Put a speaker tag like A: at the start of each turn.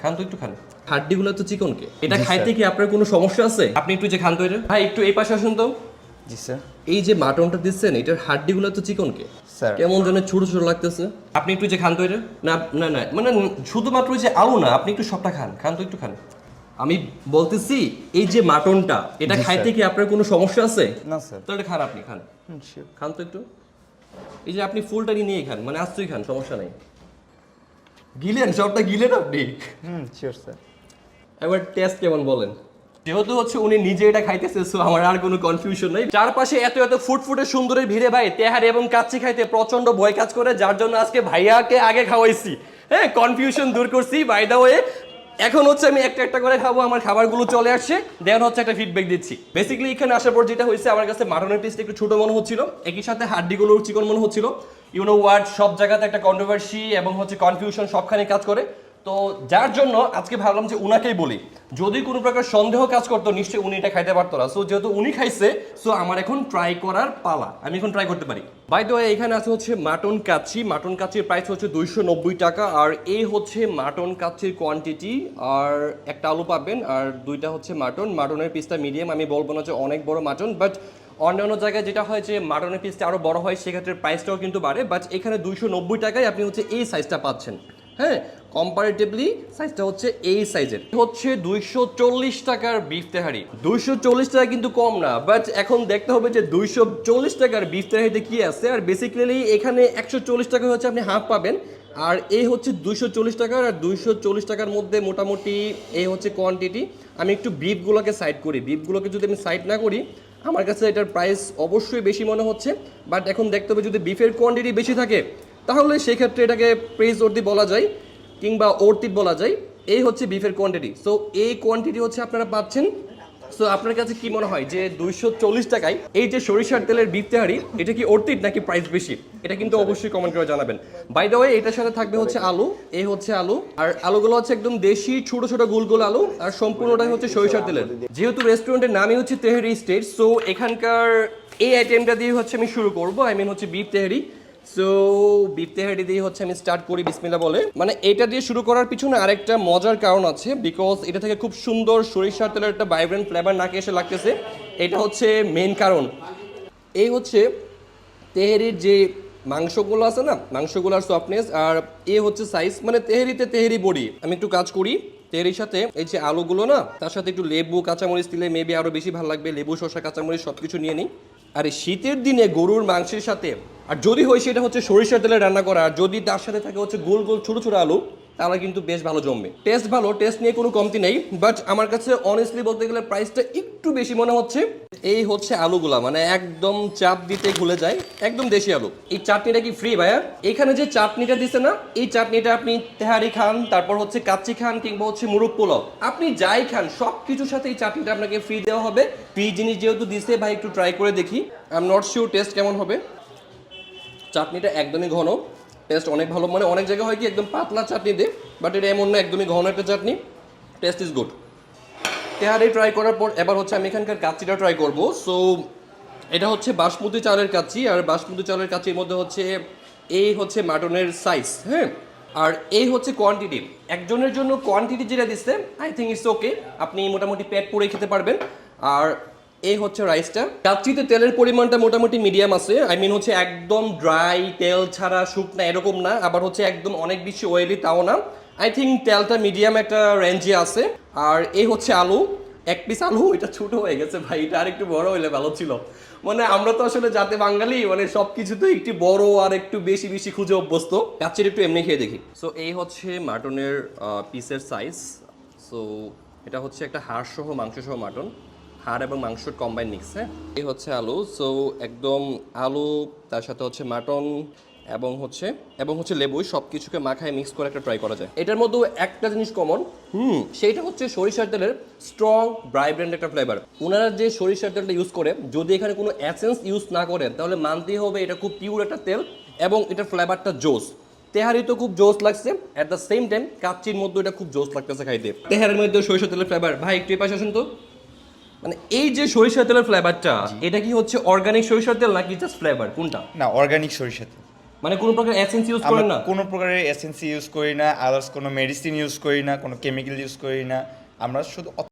A: খান তো একটু খান। হাড্ডিগুলো তো চিকনকে, এটা খাইতে কি আপনার কোনো সমস্যা আছে? আপনি একটু যে খান তো এটা। ভাই একটু এই পাশে আসুন তো।
B: জি স্যার।
A: এই যে মাটনটা দিচ্ছেন এটার হাড্ডিগুলো তো চিকনকে,
B: স্যার
A: কেমন যেন ছোট ছোট লাগতেছে। আপনি একটু যে খান তো এটা। না না না, মানে শুধুমাত্র যে আলু না, আপনি একটু সবটা খান। খান তো একটু খান। আমি বলতেছি এই যে মাটনটা, এটা
B: জি,
A: খাইতে
B: স্যার।
A: কি আপনার কোনো সমস্যা আছে?
B: না স্যার।
A: তো এটা খান, আপনি খান।
B: শিওর।
A: খান তো একটু। এই যে আপনি ফুলটা নিয়ে খান, মানে আস্তই খান, সমস্যা নাই। গিলেন, সবটা গিলেন আপনি।
B: Sure sir.
A: এবার টেস্ট কেমন বলেন? যেহেতু হচ্ছে উনি নিজে এটা খাইতেছে, সো আমার আর কোনো কনফিউশন নাই। চারপাশে এত এত ফুটফুটে সুন্দরের ভিড়ে ভাই তেহারি এবং কাচ্চি খাইতে প্রচন্ড ভয় কাজ করে, যার জন্য আজকে ভাইয়াকে আগে খাওয়াইছি। হ্যাঁ, কনফিউশন দূর করছি। বাই দা ওয়ে, এখন হচ্ছে আমি একটা একটা করে খাবো, আমার খাবারগুলো চলে আসছে, দেন হচ্ছে একটা ফিডব্যাক দিচ্ছি। বেসিক্যালি এখানে আসার পর যেটা হয়েছে, আমার কাছে মাটনের পিসটা একটু ছোট মনে হচ্ছিল, একই সাথে হাড্ডিগুলো চিকন মনে হচ্ছিল। ইউনো ওয়ার্ড, সব জায়গাতে একটা কন্ট্রোভার্সি এবং হচ্ছে কনফিউশন সবখানে কাজ করে। তো যার জন্য আজকে ভাবলাম যে উনাকেই বলি, যদি কোনো প্রকার সন্দেহ কাজ করতো নিশ্চয়ই উনি এটা খাইতে পারতো না। সো যেহেতু উনি খাইছে, সো আমার এখন ট্রাই করার পালা, আমি এখন ট্রাই করতে পারি। বাই দ্য ওয়ে, এখানে আছে হচ্ছে মাটন কাচ্চি। মাটন কাচ্চির প্রাইস হচ্ছে 290 টাকা। আর এই হচ্ছে মাটন কাচ্চির কোয়ান্টিটি। আর একটা আলু পাবেন, আর দুইটা হচ্ছে মাটন। মাটনের পিসটা মিডিয়াম, আমি বলবো না যে অনেক বড় মাটন, বাট অন্যান্য জায়গায় যেটা হয় যে মাটনের পিসটা আরও বড় হয়, সেক্ষেত্রে প্রাইসটাও কিন্তু বাড়ে। বাট এখানে 290 টাকায় আপনি হচ্ছে এই সাইজটা পাচ্ছেন। হ্যাঁ, কম্পারেটিভলি সাইজটা হচ্ছে এই সাইজের। হচ্ছে 240 টাকার বিফ তেহারি। 240 টাকা কিন্তু কম না, বাট এখন দেখতে হবে যে 240 টাকার বিফ তেহারিতে কি আছে। আর বেসিক্যালি এখানে 140 টাকা হচ্ছে আপনি হাফ পাবেন, আর এই হচ্ছে 240 টাকার। আর 240 টাকার মধ্যে মোটামুটি এই হচ্ছে কোয়ান্টিটি। আমি একটু বিফগুলোকে সাইড করি, বিফগুলোকে যদি আমি সাইড না করি, আমার কাছে এটার প্রাইস অবশ্যই বেশি মনে হচ্ছে। বাট এখন দেখতে হবে যদি বিফের কোয়ান্টিটি বেশি থাকে, তাহলে সেক্ষেত্রে এটাকে প্রেস অর্দি বলা যায়, কিংবা অর্তিত বলা যায়। এই হচ্ছে বিফের কোয়ান্টিটি। সো এই কোয়ান্টিটি হচ্ছে আপনারা পাচ্ছেন। সো আপনার কাছে কি মনে হয় যে 240 টাকায় এই যে সরিষার তেলের বিফ তেহারি, এটা কি অর্তিত নাকি প্রাইস বেশি? এটা কিন্তু অবশ্যই কমেন্ট করে জানাবেন। বাই দ্য ওয়ে, এটার সাথে থাকবে হচ্ছে আলু। এই হচ্ছে আলু, আর আলুগুলো হচ্ছে একদম দেশি ছোট ছোট গোল গোল আলু, আর সম্পূর্ণটাই হচ্ছে সরিষার তেলের। যেহেতু রেস্টুরেন্টের নামই হচ্ছে তেহারি স্টেট, সো এখানকার এই আইটেমটা দিয়ে হচ্ছে আমি শুরু করবো। আই মিন হচ্ছে বিফ তেহারি। সো বিফ তেহারি দিয়ে হচ্ছে আমি স্টার্ট করি বিসমিল্লাহ বলে। মানে এটা দিয়ে শুরু করার পিছনে আরেকটা মজার কারণ আছে, বিকজ এটা থেকে খুব সুন্দর সরিষার তেলের একটা ভাইব্রেন্ট ফ্লেভার নাকে এসে লাগতেছে। এটা হচ্ছে মেন কারণ। এই হচ্ছে তেহারির যে মাংসগুলো আছে না, মাংসগুলোর সফটনেস, আর এ হচ্ছে সাইজ, মানে তেহারিতে তেহারি বড়ি। আমি একটু কাজ করি তেহারির সাথে, এই যে আলুগুলো না, তার সাথে একটু লেবু কাঁচামরিচ দিলে মেবি আরও বেশি ভালো লাগবে। লেবু শসা কাঁচামরিচ সব কিছু নিয়ে নিই। আর এই শীতের দিনে গরুর মাংসের সাথে, আর যদি হয় সেটা হচ্ছে সরিষার তেলে রান্না করা, আর যদি তার সাথে থাকে হচ্ছে গোল গোল ছোটো ছোটো আলু, তাহলে কিন্তু বেশ ভালো জমবে। টেস্ট ভালো, টেস্ট নিয়ে কোনো কমতি নেই। বাট আমার কাছে অনেস্টলি বলতে গেলে প্রাইসটা একটু বেশি মনে হচ্ছে। এই হচ্ছে আলুগুলা, মানে একদম চাপ দিতে ভুলে যায়, একদম দেশি আলু। এই চাটনিটা কি ফ্রি ভাইয়া? এখানে যে চাটনিটা দিছে না, এই চাটনিটা আপনি তেহারি খান, তারপর হচ্ছে কাচ্চি খান, কিংবা হচ্ছে মুরগ পোলাও, আপনি যাই খান সব কিছুর সাথে এই চাটনিটা আপনাকে ফ্রি দেওয়া হবে। ফ্রি জিনিস যেহেতু দিছে, ভাই একটু ট্রাই করে দেখি। I am not sure test কেমন হবে। চাটনিটা একদমই ঘন, টেস্ট অনেক ভালো। মানে অনেক জায়গায় হয় কি একদম পাতলা চাটনি দে, বাট এটা এমন না, একদমই ঘন একটা চাটনি। Taste is good. তেহারি ট্রাই করার পর এবার হচ্ছে আমি এখানকার কাচ্চিটা ট্রাই করব। সো এটা হচ্ছে বাসমতি চালের কাচ্চি, আর বাসমতি চালের কাচ্চির মধ্যে হচ্ছে এই হচ্ছে মাটনের সাইজ। হ্যাঁ, আর এই হচ্ছে কোয়ান্টিটি। একজনের জন্য কোয়ান্টিটি যেটা দিচ্ছে, আই থিঙ্ক ইটস ওকে, আপনি মোটামুটি পেট পুরে খেতে পারবেন। আর এই হচ্ছে রাইসটা। কাচ্চিতে তেলের পরিমাণটা মোটামুটি মিডিয়াম আছে। আই মিন হচ্ছে একদম ড্রাই তেল ছাড়া শুকনা এরকম না, আবার হচ্ছে একদম অনেক বেশি অয়েলি তাও না। আই থিঙ্ক তেলটা মিডিয়াম একটা রেঞ্জে আছে। আর এই হচ্ছে আলু, এক পিস আলু। এটা ছোট হয়ে গেছে ভাই, এটা আরেকটু বড় হইলে ভালো ছিল। মানে আমরা তো আসলে যাতে বাঙালি, মানে সব কিছুতে একটু বড় আর একটু বেশি বেশি খুঁজে অভ্যস্ত। কাচ্চির একটু এমনি খেয়ে দেখি। সো এই হচ্ছে মাটনের পিসের সাইজ। সো এটা হচ্ছে একটা হাড় সহ মাংস সহ মাটন, হাড় এবং মাংসর কম্বাইন মিক্স। হ্যাঁ, এই হচ্ছে আলু। সো একদম আলু, তার সাথে হচ্ছে মাটন এবং হচ্ছে লেবু, সব কিছুকে মাখায় মিক্স করে একটা ট্রাই করা যায়। এটার মধ্যে একটা জিনিস কমন, সেইটা হচ্ছে সরিষার তেলের স্ট্রং ভাইব্রেন্ট একটা ফ্লেভার। ওনারা যে সরিষার তেলটা ইউজ করে, যদি এখানে কোনো এসেন্স ইউজ না করেন, তাহলে মানতেই হবে এটা খুব পিওর একটা তেল, এবং এটার ফ্লেভারটা জোস। তেহারি তো খুব জোস লাগছে, অ্যাট দ্য সেম টাইম কাচ্চির মধ্যে এটা খুব জোস লাগতেছে খাইতে। তেহারের মধ্যে সরিষার তেলের ফ্লেভার, ভাই একটু এই পাশে আসুন তো। মানে এই যে সরিষার তেলের ফ্লেভারটা, এটা কি হচ্ছে অর্গানিক সরিষার তেল নাকি জাস্ট ফ্লেভার, কোনটা?
B: না, অর্গানিক সরিষা তেল।
A: মানে কোনো প্রকার এসেন্স ইউজ করেন
C: আমরা
A: না?
C: কোনো প্রকারের এসেন্সি ইউজ করি না, আদার্স কোনো মেডিসিন ইউজ করি না, কোনো কেমিক্যাল ইউজ করি না। আমরা শুধু